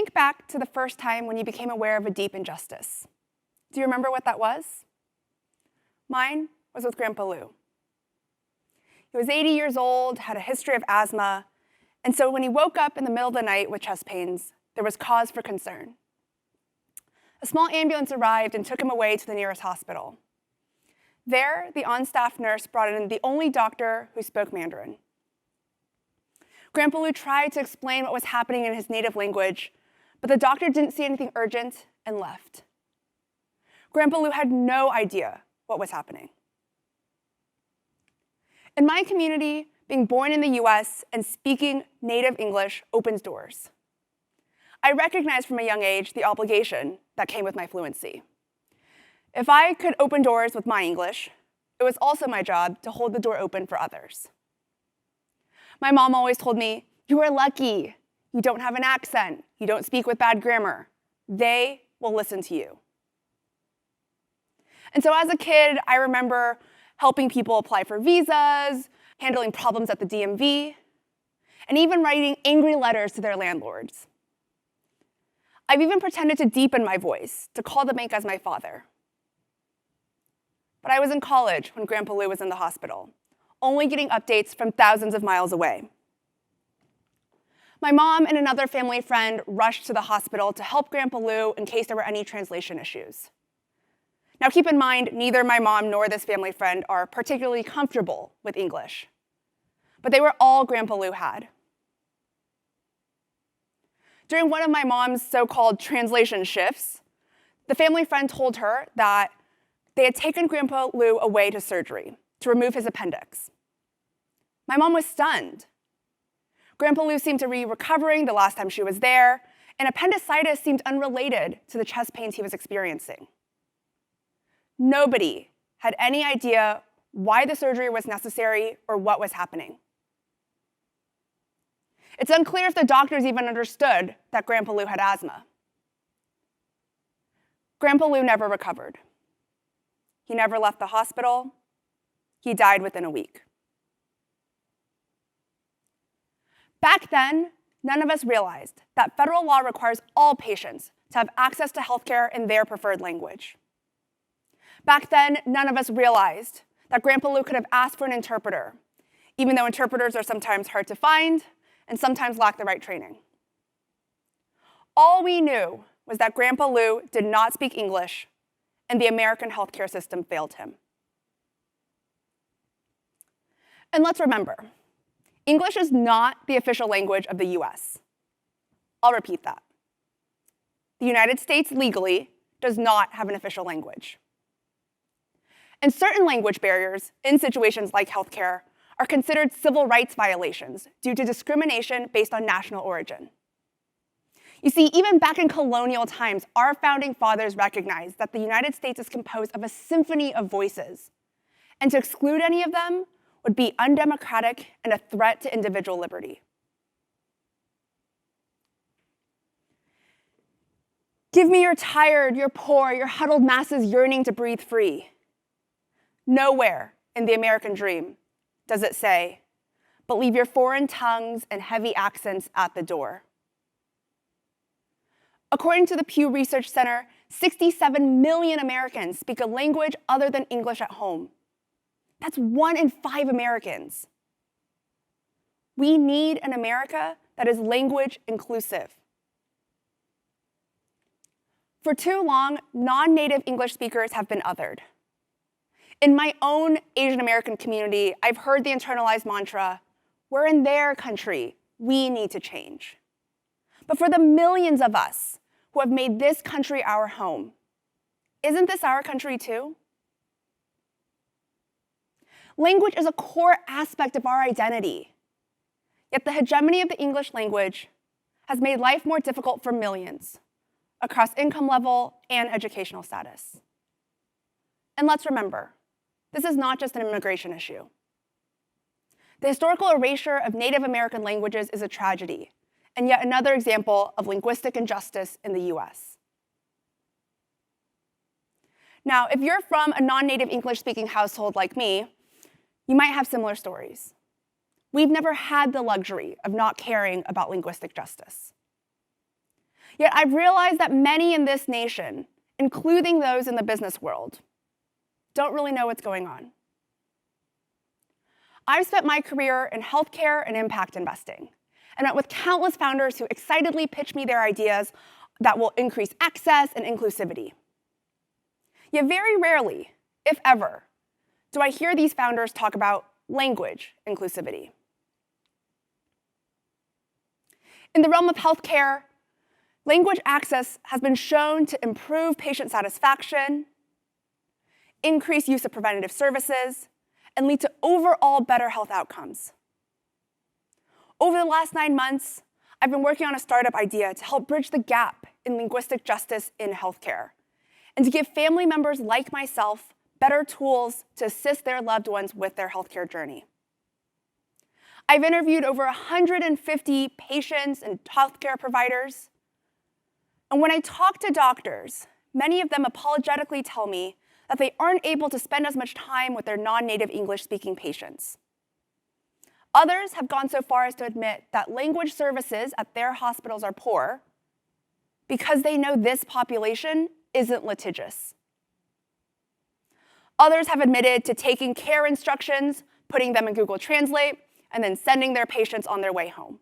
think back to the first time when you became aware of a deep injustice. Do you remember what that was? Mine was with Grandpa Lou. He was 80 years old, had a history of asthma, and so when he woke up in the middle of the night with chest pains, there was cause for concern. A small ambulance arrived and took him away to the nearest hospital. There, the on-staff nurse brought in the only doctor who spoke Mandarin. Grandpa Lou tried to explain what was happening in his native language, but the doctor didn't see anything urgent and left. Grandpa Lou had no idea what was happening. In my community, being born in the US and speaking native English opens doors. I recognized from a young age the obligation that came with my fluency. If I could open doors with my English, it was also my job to hold the door open for others. My mom always told me, "You are lucky. You don't have an accent. You don't speak with bad grammar. They will listen to you." And so as a kid, I remember helping people apply for visas, handling problems at the DMV, and even writing angry letters to their landlords. I've even pretended to deepen my voice, to call the bank as my father. But I was in college when Grandpa Lou was in the hospital, only getting updates from thousands of miles away. My mom and another family friend rushed to the hospital to help Grandpa Lou in case there were any translation issues. Now keep in mind, neither my mom nor this family friend are particularly comfortable with English, but they were all Grandpa Lou had. During one of my mom's so-called translation shifts, the family friend told her that they had taken Grandpa Lou away to surgery to remove his appendix. My mom was stunned. Grandpa Lou seemed to be recovering the last time she was there, and appendicitis seemed unrelated to the chest pains he was experiencing. Nobody had any idea why the surgery was necessary or what was happening. It's unclear if the doctors even understood that Grandpa Lou had asthma. Grandpa Lou never recovered. He never left the hospital. He died within a week. Back then, none of us realized that federal law requires all patients to have access to healthcare in their preferred language. Back then, none of us realized that Grandpa Lou could have asked for an interpreter, even though interpreters are sometimes hard to find and sometimes lack the right training. All we knew was that Grandpa Lou did not speak English, and the American healthcare system failed him. And let's remember, English is not the official language of the US. I'll repeat that. The United States legally does not have an official language. And certain language barriers in situations like healthcare are considered civil rights violations due to discrimination based on national origin. You see, even back in colonial times, our founding fathers recognized that the United States is composed of a symphony of voices, and to exclude any of them would be undemocratic and a threat to individual liberty. Give me your tired, your poor, your huddled masses yearning to breathe free. Nowhere in the American dream does it say, but leave your foreign tongues and heavy accents at the door. According to the Pew Research Center, 67 million Americans speak a language other than English at home. That's 1 in 5 Americans. We need an America that is language inclusive. For too long, non-native English speakers have been othered. In my own Asian American community, I've heard the internalized mantra, "We're in their country, we need to change." But for the millions of us who have made this country our home, isn't this our country too? Language is a core aspect of our identity. Yet the hegemony of the English language has made life more difficult for millions across income level and educational status. And let's remember, this is not just an immigration issue. The historical erasure of Native American languages is a tragedy, and yet another example of linguistic injustice in the US. Now, if you're from a non-native English-speaking household like me, you might have similar stories. We've never had the luxury of not caring about linguistic justice. Yet I've realized that many in this nation, including those in the business world, don't really know what's going on. I've spent my career in healthcare and impact investing, and met with countless founders who excitedly pitch me their ideas that will increase access and inclusivity. Yet very rarely, if ever, do I hear these founders talk about language inclusivity. In the realm of healthcare, language access has been shown to improve patient satisfaction, increase use of preventative services, and lead to overall better health outcomes. Over the last 9 months, I've been working on a startup idea to help bridge the gap in linguistic justice in healthcare, and to give family members like myself better tools to assist their loved ones with their healthcare journey. I've interviewed over 150 patients and healthcare providers, and when I talk to doctors, many of them apologetically tell me that they aren't able to spend as much time with their non-native English-speaking patients. Others have gone so far as to admit that language services at their hospitals are poor because they know this population isn't litigious. Others have admitted to taking care instructions, putting them in Google Translate, and then sending their patients on their way home.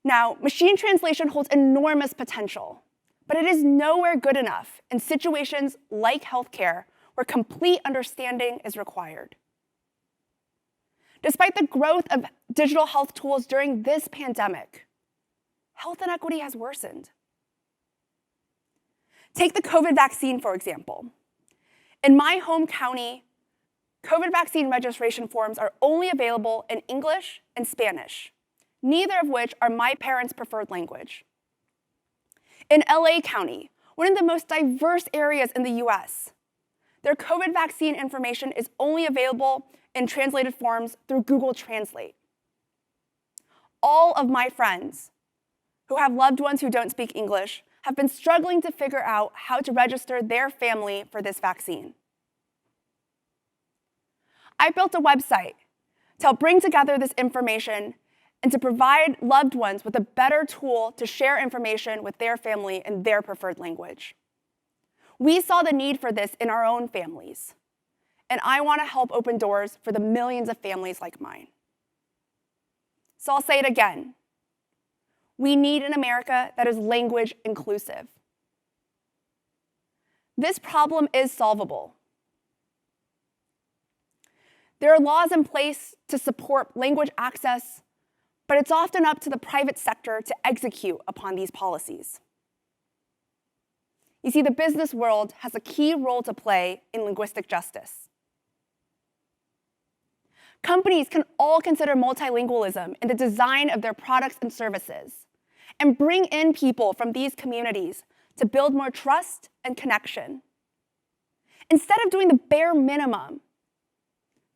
Now, machine translation holds enormous potential, but it is nowhere good enough in situations like healthcare where complete understanding is required. Despite the growth of digital health tools during this pandemic, health inequity has worsened. Take the COVID vaccine, for example. In my home county, COVID vaccine registration forms are only available in English and Spanish, neither of which are my parents' preferred language. In LA County, one of the most diverse areas in the US, their COVID vaccine information is only available in translated forms through Google Translate. All of my friends who have loved ones who don't speak English have been struggling to figure out how to register their family for this vaccine. I built a website to help bring together this information and to provide loved ones with a better tool to share information with their family in their preferred language. We saw the need for this in our own families, and I want to help open doors for the millions of families like mine. So I'll say it again. We need an America that is language inclusive. This problem is solvable. There are laws in place to support language access, but it's often up to the private sector to execute upon these policies. You see, the business world has a key role to play in linguistic justice. Companies can all consider multilingualism in the design of their products and services, and bring in people from these communities to build more trust and connection. Instead of doing the bare minimum,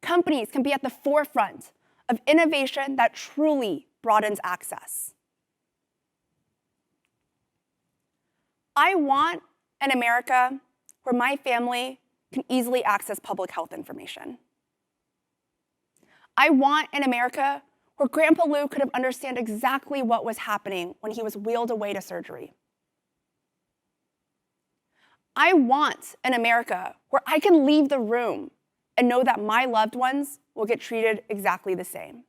companies can be at the forefront of innovation that truly broadens access. I want an America where my family can easily access public health information. I want an America where Grandpa Lou could have understood exactly what was happening when he was wheeled away to surgery. I want an America where I can leave the room and know that my loved ones will get treated exactly the same.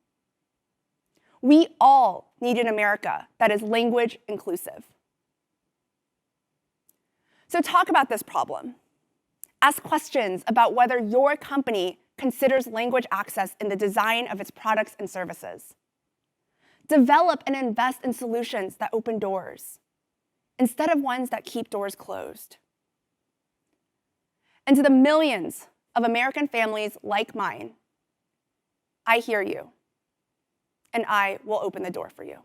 We all need an America that is language inclusive. So talk about this problem. Ask questions about whether your company considers language access in the design of its products and services. Develop and invest in solutions that open doors, instead of ones that keep doors closed. And to the millions of American families like mine, I hear you, and I will open the door for you.